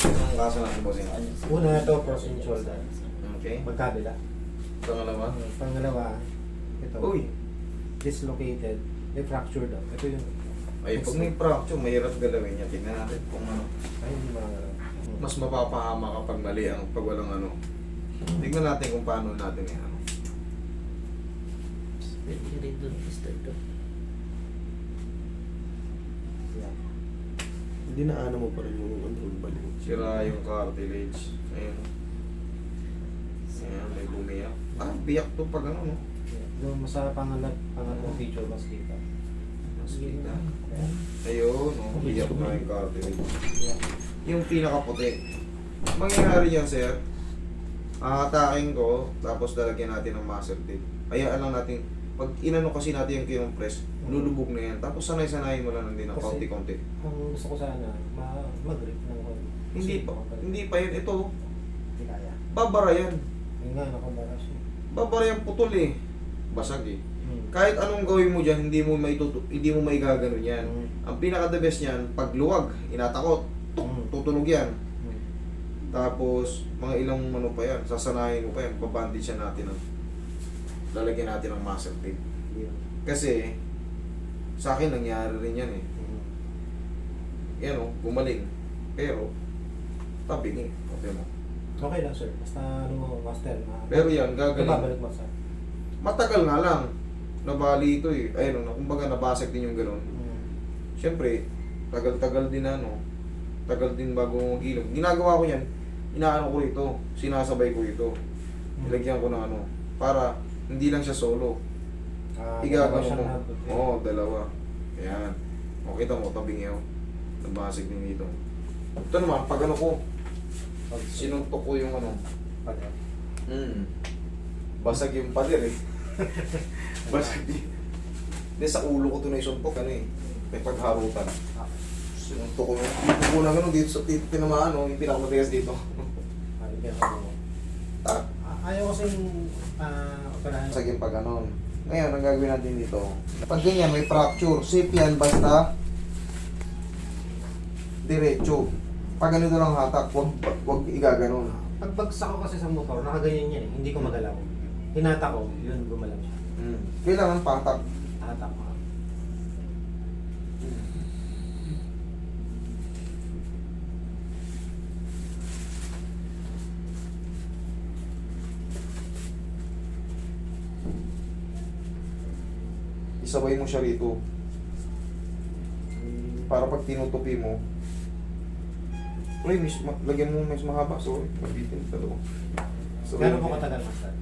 Anong kaso natin, bossing? Una ito, frozen shoulder. Okay. Magkabila. Pangalawa? Pangalawa, ito. Uy! Dislocated. May fracture daw. Ito yung... Ay, pag may fracture, mahirap galawin niya. Tingnan natin kung ano. Ay, hindi mga... Mas mapapahama kapag mali ang pag walang ano. Tignan natin kung paano natin yan. Ano. Yan. Hindi na ano mo pa rin yung control balik. Sira yung cartilage. Ayun. Ayan, may bumiyak. Ah, biyak to pag ano, no? Doon sa pangatlong picture, mas kita. Mas kita. Ayan. Ayun, no? Biyak na yung cartilage. Yan. Yung pinakaputi. Mangyayari yan, sir. Aatakin ko, tapos lalagyan natin ng muscle tape. Hayaan lang natin, pag inano kasi natin yung kinong-press, lulubog na yan. Tapos sanay-sanayin mo lang din ng Kasi- kaunti-kaunti. Ang gusto ko sana, mag-grip ng konti. Hindi pa yan. Ito, Hindi kaya. babara yan. Yun nga, nakabara siya. Babara yan putol eh. Basag eh. Hmm. Kahit anong gawin mo dyan, hindi mo maigaganon yan. Hmm. Ang pinaka-the best niyan, pag luwag, inatakot, Hmm. tutunog yan. Hmm. Tapos, mga ilang ano pa yan, sasanayin mo pa yan, babandage yan natin. Lalagyan natin ng muscle tape. Yun. Kasi, sa akin nangyari rin yan eh. Hmm. Yan o, gumaling. Pero, tabing eh. Okay mo. Okay lang, sir. Basta ano mo, master. Pero yan, gagaling. Babalik mo, sir. Matagal nga lang. Nabali ito eh. Ayun, kumbaga nabasag din yung gano'n. Hmm. Siyempre, tagal-tagal din ano. Tagal din bago magilong. Ginagawa ko yan, inaano ko rito. Sinasabay ko ito. Ilagyan ko ng ano. Para, hindi lang siya solo. Dalawa Igagano siya mo. na. Oo, dalawa. Ayan. O, kita mo, tabing yun. Nabasag din dito. Ito naman, pag ano ko, sinuntok ko yung ano. Pader. Basag yung pader eh. Basag din. Hindi, sa ulo ko ito na isuntok, ano eh. May pagharutan. Sinuntok ko yung dito ko na gano'n, dito sa tinamaan, no? Yung pinakamatigas dito. Tak. Ayaw kasing operahan. Basag yung pag ganon. Ngayon, ang gagawin natin dito, pag ganyan, may fracture, safe yan, basta diretso. Pag ganito lang hatak, wag igaganon. Pagbagsak ko kasi sa motor, nakaganyan yan eh. Hindi ko magalaw. Hinata ko, yun, gumalaw siya. Kailangan patak. Hatak ko. Isabay mo siya rito. Para pag tinutupi mo, lagyan mo mas mahaba. Sorry, mabitin. Dalawa. Gano'n po katagal, master?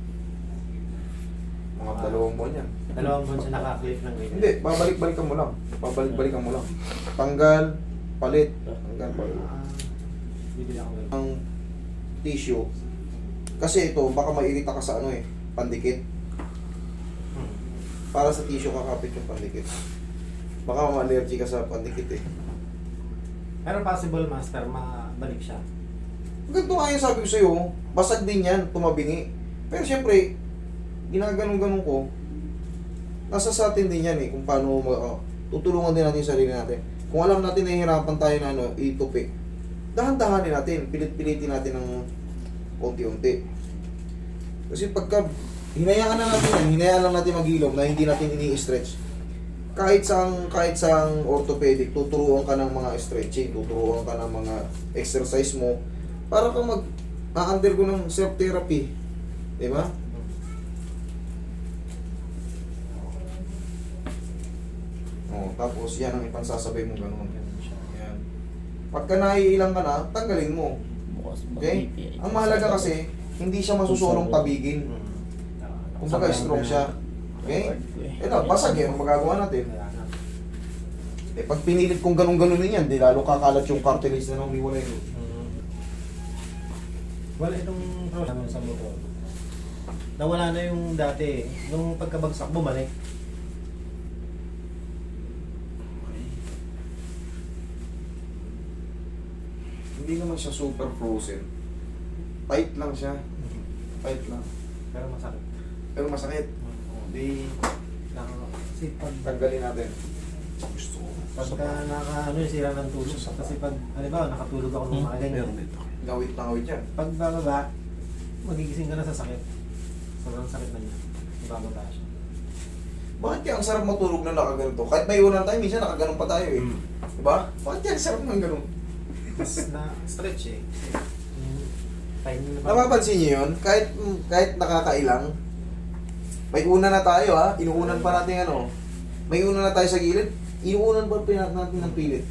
Mga 2 buwan yan. 2 buwan siya naka-clip ng ganyan. Hindi, babalik-balikan mo lang. Babalik-balikan mo lang. Tanggal, palit. Tanggal, palit. Bibili ako ganyan. Ang tissue, kasi ito, baka mairita ka sa ano eh, pandikit. Para sa tissue kakapit yung pandikit. Baka ma-allergy ka sa pandikit eh. Pero possible, master, mabalik siya. Ganito nga yung sabi ko sa'yo, basag din yan, tumabingi. Pero syempre, ginaganon-ganon ko, nasa sa atin din yan eh, kung paano tutulungan din natin yung sarili natin. Kung alam natin na hihirapan tayo na ano, itupi, dahan-dahanin natin, pilit-pilitin natin ng unti-unti. Kasi pagka hinayaan na natin yan, hinayaan lang natin mag-ilong na hindi natin ini-stretch. Kahit sa orthopedic, tuturuan ka ng mga stretching, tuturuan ka ng mga exercise mo para kang mag-undergo ng self-therapy. Di ba? Oh, tapos yan ang ipansasabay mo ganun. Yan. Pagka naiilang ka na, tanggalin mo. Okay? Ang mahalaga kasi, hindi siya masusulong tabigin. Kumbaga strong siya. Okay? Ito, basag yan. Ang magagawa natin. Eh, pag pinilit kong ganun-ganunin yan, di lalo kakalat yung cartilage na nang hiwalay. Wala itong problem sa motor. Nawala na yung dati. Nung pagkabagsak, bumalik. Hindi naman siya super frozen. Tight lang siya. Tight lang. Pero masakit. Pero masakit. Di, Kasi pag tanggalin natin. Gusto ko. Pagka ano yung sira ng tulog. Kasi pag, halimbawa, nakatulog ako ng mga ganyan. Meron dito. Ngawit na ngawit yan. Pag bababa, magigising ka na sa sakit. Sobrang sakit na niya. Bababa siya. Bakit kaya ang sarap matulog na nakaganito? Kahit may unang tayo, minsan nakaganon pa tayo eh. Mm. Diba? Bakit kaya ang sarap ng ganun? Mas na-stretch eh. Yung time na Napapansin niyo yun? Kahit nakakailang, may una na tayo ha, inuunan pa natin ano, may una na tayo sa gilid, inuunan pa natin ng pilit.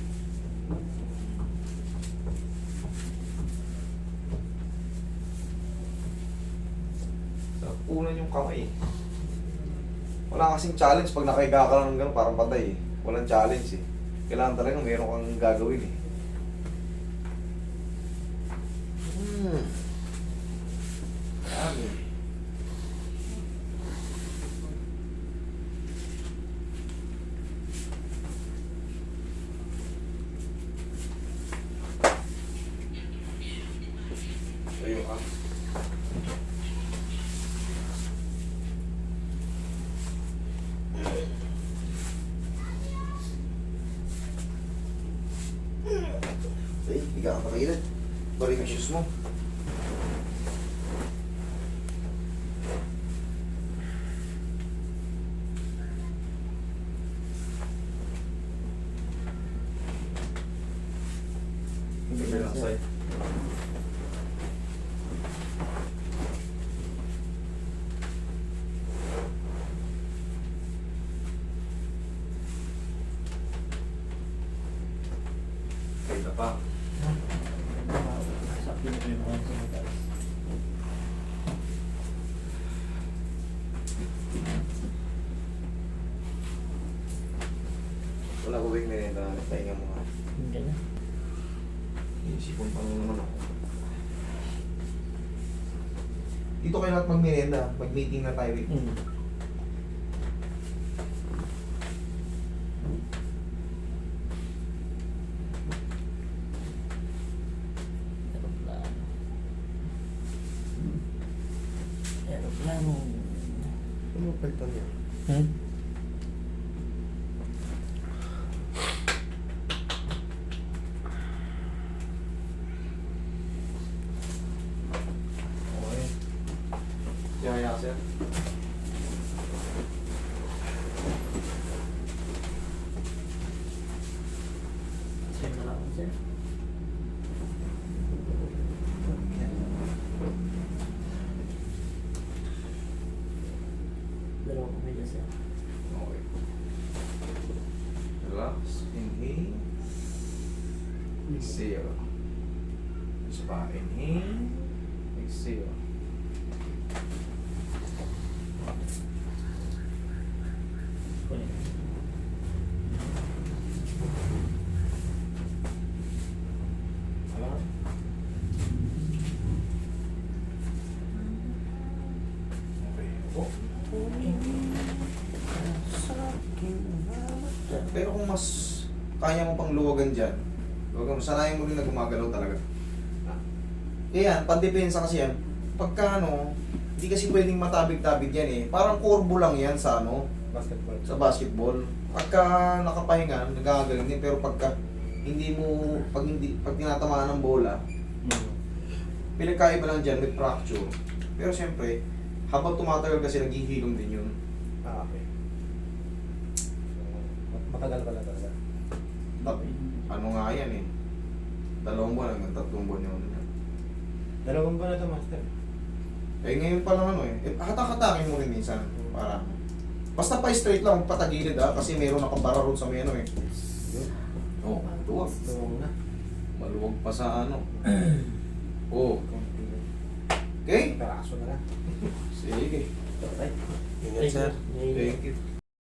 Sa unan yung kamay eh. Wala kasing challenge pag nakahiga ka lang ng gano'n, parang patay eh. Walang challenge eh. Kailangan talaga meron kang gagawin eh. Dami. Tayo ka. Ay, higa ka pa rin. Bari yung shoes mo. Hindi ka lang sa'yo. Kaya pa. sakit na yung mga sumutas. Wala ko ba yung merenda? Pahinga mo nga. Hindi na. Iisipon pa naman ako. Dito kayo lahat mag-merenda. Mag-meeting na tayo. Aeroplano. Ano palitan niya? Okay. Yaya, sir. Sir na lang, sir. Dalawang kamay dyan, sir. Okay. Relax. Inhale. Exhale. Isa pa. Inhale. Exhale. Wala. Okay. Oh. Pero kung mas kaya mo pang luwagan dyan, luwagan mo, sanayin mo rin na gumagalaw talaga. Yan, pandepensa kasi yan. Pagka ano, hindi kasi pwedeng matabig-tabig yan eh. Parang kurbo lang yan sa ano, Basketball. sa basketball. Pagka nakapahinga, nagagagaling din. Pero pagka hindi mo, pag tinatamaan ng bola, pinagkaiba lang dyan, may fracture. Pero siyempre, habang tumatagal kasi naghihilom din yun. Ah, okay. Matagal pala talaga. Ano nga yan eh. 2 buwan hanggang 3 buwan yun. Dalawang ba na ito, master? Eh ngayon pa lang ano eh. Hatak-hatakin mo rin minsan. Para. Basta pa straight lang, patagilid ha. Kasi meron nakabara ron sa may ano eh. Oh, tuwag. Tuwang na. Maluwag pa sa ano. Oh. Okay? Peraso na lang. Sige. Okay. Ingat, sir. Thank you.